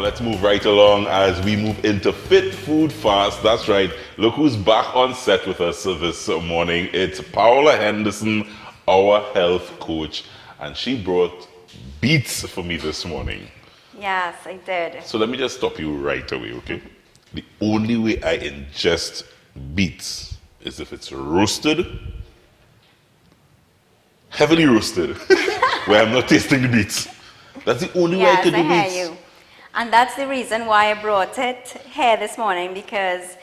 let's move right along as we move into Fit Food Fast. That's right. Look who's back on set with us this morning. It's Paola Henderson, our health coach, and she brought Beets for me this morning. Yes, I did. So let me just stop you right away, okay? The only way I ingest beets is if it's roasted, heavily roasted, where I'm not tasting the beets. That's the only way I Yes, can do I beets. hear you. And that's the reason why I brought it here this morning, because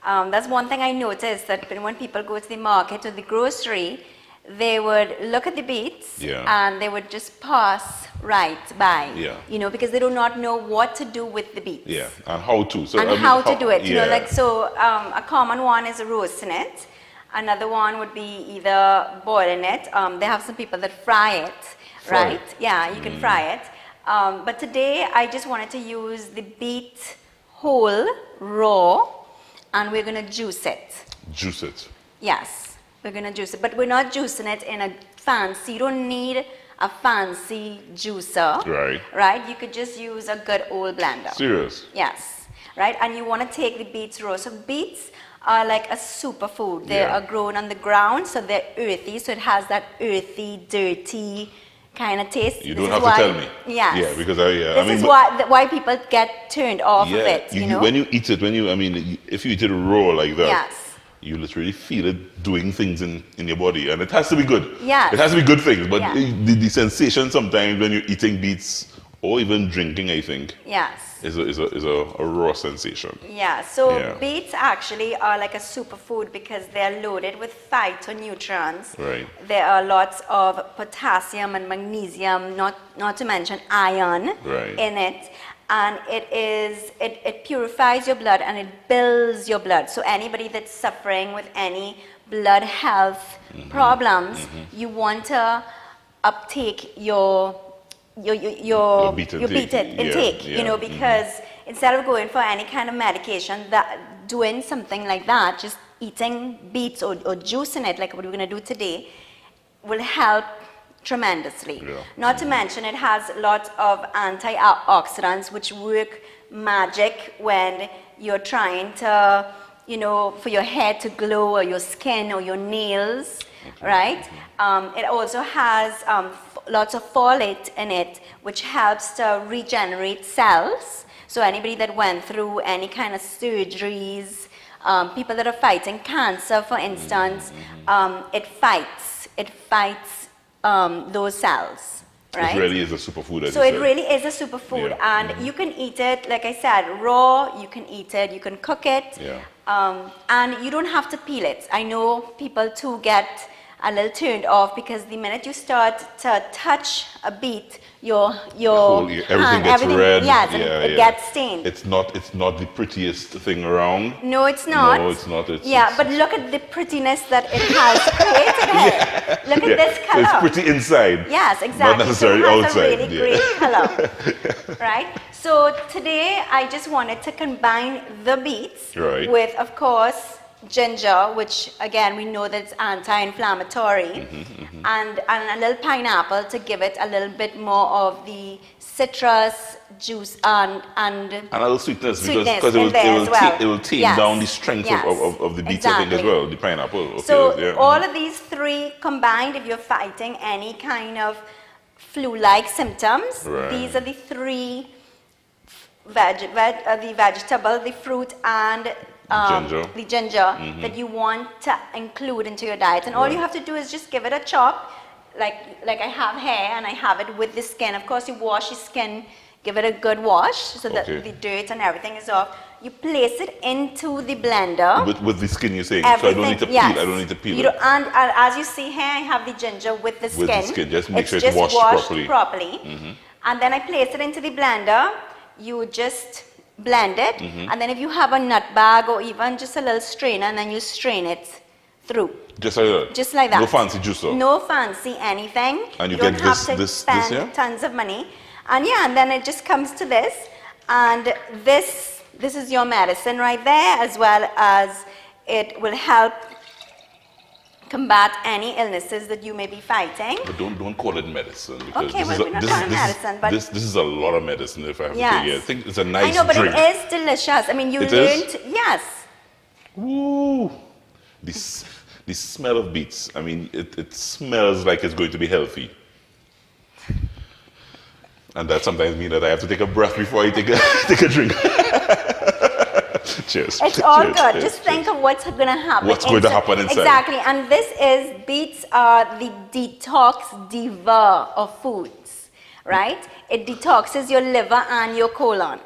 that's one thing I noticed, that when people go to the market or the grocery, they would look at the beets and they would just pass right by, because they do not know what to do with the beets. Yeah, and how to. So, how to do it, a common one is roasting it. Another one would be either boiling it. They have some people that fry it, right? Yeah, you can fry it. But today I just wanted to use the beet whole, raw, and we're going to juice it. Juice it. Yes, we're going to juice it. But we're not juicing it in a fancy, you don't need a fancy juicer. Right. Right? You could just use a good old blender. Serious? Yes. Right? And you want to take the beets raw. So beets are like a superfood. They are grown on the ground, so they're earthy. So it has that earthy, dirty kind of taste. You don't have to tell me. Yes. Yeah, because this is why people get turned off of it. When you eat it, if you eat it raw like that, yes, you literally feel it doing things in your body, and it has to be good. Yes. It has to be good things, but the sensation sometimes when you're eating beets or even drinking, I think, is a raw sensation. Yeah, so beets actually are like a superfood because they're loaded with phytonutrients. Right. There are lots of potassium and magnesium, not to mention iron in it. And it purifies your blood and it builds your blood. So anybody that's suffering with any blood health problems, you want to uptake your beet intake, because instead of going for any kind of medication, that doing something like that, just eating beets or juicing it like what we're going to do today, will help tremendously. Not to mention it has lots of antioxidants which work magic when you're trying to, for your hair to glow or your skin or your nails, right? It also has lots of folate in it, which helps to regenerate cells. So anybody that went through any kind of surgeries, people that are fighting cancer, for instance, it fights those cells, right? It really is a superfood. So it really is a superfood, and you can eat it, like I said, raw. You can eat it, you can cook it, and you don't have to peel it. I know people too get a little turned off because the minute you start to touch a beet, everything gets red. Yes, it gets stained. It's not the prettiest thing around. No, it's not. No, it's not. But look at the prettiness that it has created here. Look at this color. It's pretty inside. Yes, exactly. Not necessarily so it has outside. a really great color, right? So today I just wanted to combine the beets with, of course, ginger, which again we know that it's anti-inflammatory, and a little pineapple to give it a little bit more of the citrus juice and a little sweetness because it will take down the strength of the beets, I think, as well, the pineapple. So all of these three combined, if you're fighting any kind of flu-like symptoms, these are the three the vegetable, the fruit, and the ginger that you want to include into your diet. And all you have to do is just give it a chop, like I have here, and I have it with the skin. Of course, you wash your skin, give it a good wash so that the dirt and everything is off. You place it into the blender. With the skin, you're saying? So I don't need to peel it. I don't need to peel it. And as you see here, I have the ginger with the skin. With the skin, just make sure it's washed properly. And then I place it into the blender. You just blend it, and then if you have a nut bag or even just a little strainer, and then you strain it through. Just like that? Just like that. No fancy juicer? No fancy anything. And you don't get have to spend tons of money. And and then it just comes to this, and this is your medicine right there, as well as it will help combat any illnesses that you may be fighting. But don't call it medicine, because Okay, well, we're not calling it medicine, but this is a lot of medicine, if I have to yes. take it. I think it's a nice I know, but drink. it is delicious. I mean, you It learned, is? yes. Woo! The smell of beets. I mean, it smells like it's going to be healthy. And that sometimes means that I have to take a breath before I take a drink. Cheers. It's all Cheers. good. Cheers. Just think of what's going to happen. What's going to happen inside. Exactly. And beets are the detox diva of foods, right? It detoxes your liver and your colon.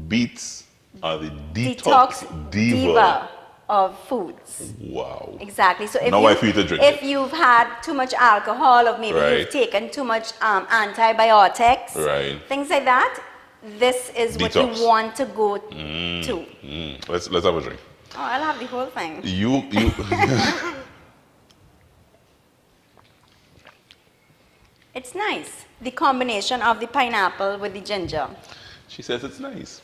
Beets are the detox diva of foods. Wow. Exactly. So Now I feel to drink if you've had too much alcohol, or maybe right. you've taken too much antibiotics, right. things like that, this is what Detox. you want to go to. Let's have a drink. Oh, I'll have the whole thing. You It's nice. The combination of the pineapple with the ginger. She says it's nice.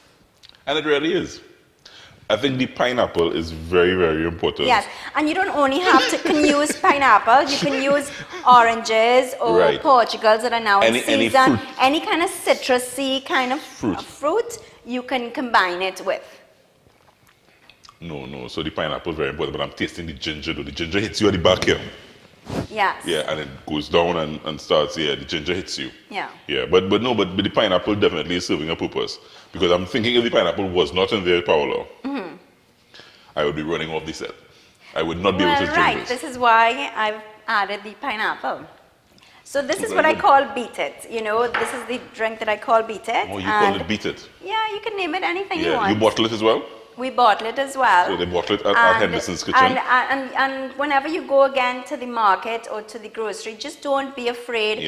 And it really is. I think the pineapple is very, very important. Yes, and you don't only can use pineapple, you can use oranges or right. Portugals that are now in season. Fruit. Any kind of citrusy kind of fruit, you can combine it with. No. So the pineapple is very important, but I'm tasting the ginger though. The ginger hits you at the back here. Yes. Yeah, and it goes down and starts, the ginger hits you. Yeah. Yeah, but the pineapple definitely is serving a purpose. Because I'm thinking if the pineapple was not in there, Paola, I would be running off the set. I would not be able to drink right. this. This is why I've added the pineapple. So this is Very what I good. call Beat It. You know, this is the drink that I call Beat It. Oh, you call it Beat It? Yeah, you can name it anything you Yeah, want. you bottle it as well? We bottle it as well. So they bottle it at Henderson's Kitchen? And whenever you go again to the market or to the grocery, just don't be afraid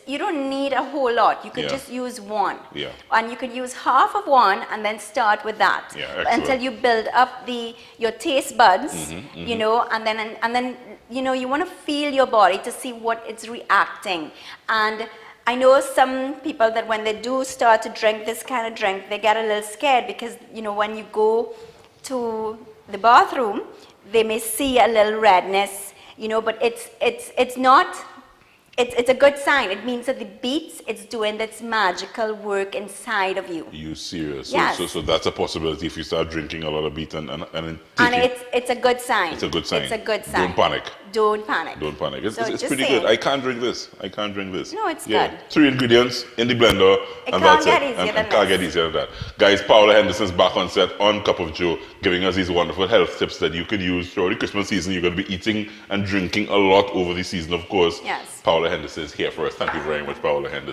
you don't need a whole lot. You could just use one. Yeah. And you could use half of one and then start with that. Yeah, until you build up your taste buds, you know, and then you know, you want to feel your body to see what it's reacting. And I know some people that when they do start to drink this kind of drink, they get a little scared because, you know, when you go to the bathroom, they may see a little redness, you know, but it's not, it's a good sign. It means that the beets, it's doing its magical work inside of you. You serious? Yes. So that's a possibility if you start drinking a lot of beet and it's a good sign. It's a good sign. It's a good sign. Don't panic. Don't panic. Don't panic. It's So pretty just good. saying. I can't drink this. No, it's Yeah. good. 3 ingredients in the blender, It and can't that's get it. easier And than can't this. get easier than that. Guys, Paola Henderson's back on set on Cup of Joe, giving us these wonderful health tips that you can use throughout the Christmas season. You're going to be eating and drinking a lot over the season, of course. Yes. Paola Henderson is here for us. Thank you very much, Paola Henderson.